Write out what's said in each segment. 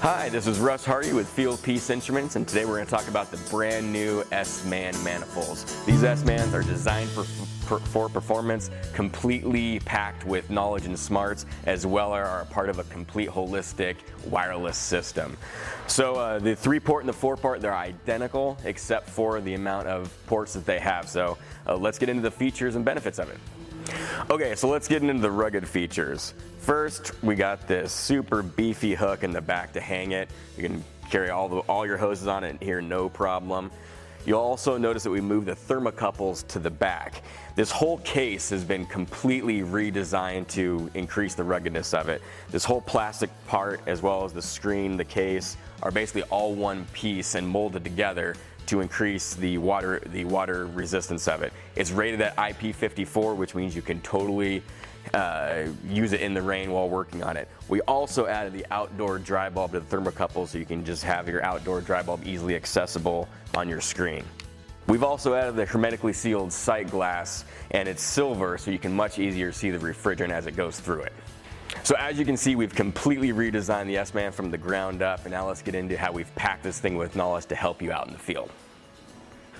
Hi, this is Russ Hardy with Fieldpiece Instruments, and today we're going to talk about the brand new SMAN manifolds. These SMANs are designed for performance, completely packed with knowledge and smarts, as well as are a part of a complete holistic wireless system. So the 3-port and the 4-port, they're identical except for the amount of ports that they have. So let's get into the features and benefits of it. Okay, so let's get into the rugged features. First, we got this super beefy hook in the back to hang it. You can carry all your hoses on it here, no problem. You'll also notice that we moved the thermocouples to the back. This whole case has been completely redesigned to increase the ruggedness of it. This whole plastic part, as well as the screen, the case, are basically all one piece and molded together to increase the water resistance of it. It's rated at IP54, which means you can totally use it in the rain while working on it. We also added the outdoor dry bulb to the thermocouple, so you can just have your outdoor dry bulb easily accessible on your screen. We've also added the hermetically sealed sight glass, and it's silver, so you can much easier see the refrigerant as it goes through it. So as you can see, we've completely redesigned the SMAN from the ground up, and now let's get into how we've packed this thing with knowledge to help you out in the field.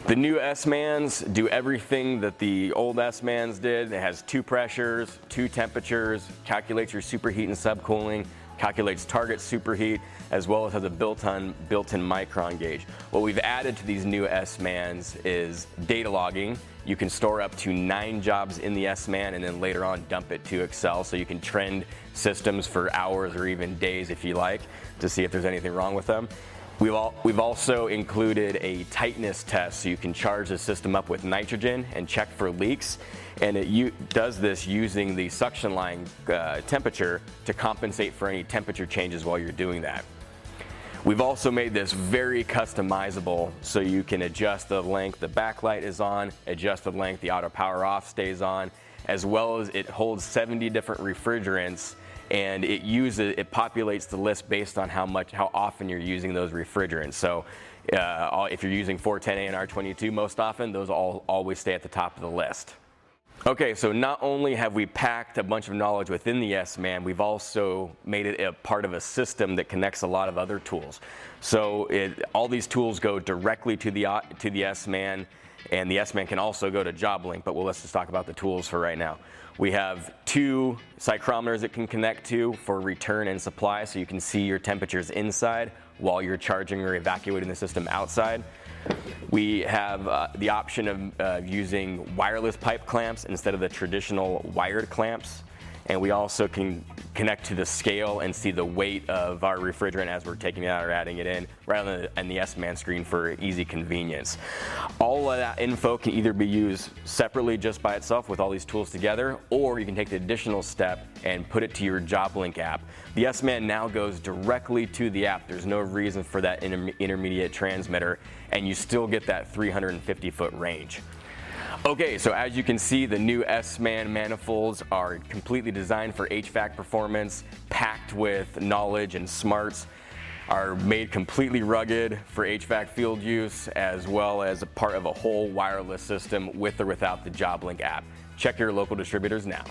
The new SMANs do everything that the old SMANs did. It has 2 pressures, 2 temperatures, calculates your superheat and subcooling, calculates target superheat, as well as has a built-in micron gauge. What we've added to these new SMANs is data logging. You can store up to 9 jobs in the SMAN and then later on dump it to Excel, so you can trend systems for hours or even days if you like to see if there's anything wrong with them. We've also included a tightness test, so you can charge the system up with nitrogen and check for leaks, and it does this using the suction line temperature to compensate for any temperature changes while you're doing that. We've also made this very customizable, so you can adjust the length the backlight is on, adjust the length the auto power off stays on, as well as it holds 70 different refrigerants, and it populates the list based on how often you're using those refrigerants. So if you're using 410A and R22 most often, those always stay at the top of the list. Okay, so not only have we packed a bunch of knowledge within the SMAN, we've also made it a part of a system that connects a lot of other tools. So all these tools go directly to the SMAN, and the SMAN can also go to JobLink, but let's just talk about the tools for right now. We have 2 psychrometers it can connect to for return and supply, so you can see your temperatures inside while you're charging or evacuating the system outside. We have the option of using wireless pipe clamps instead of the traditional wired clamps. And we also can connect to the scale and see the weight of our refrigerant as we're taking it out or adding it in, rather than the SMAN screen for easy convenience. All of that info can either be used separately just by itself with all these tools together, or you can take the additional step and put it to your JobLink app. The SMAN now goes directly to the app. There's no reason for that intermediate transmitter, and you still get that 350-foot range. Okay, so as you can see, the new SMAN manifolds are completely designed for HVAC performance, packed with knowledge and smarts, are made completely rugged for HVAC field use, as well as a part of a whole wireless system with or without the JobLink app. Check your local distributors now.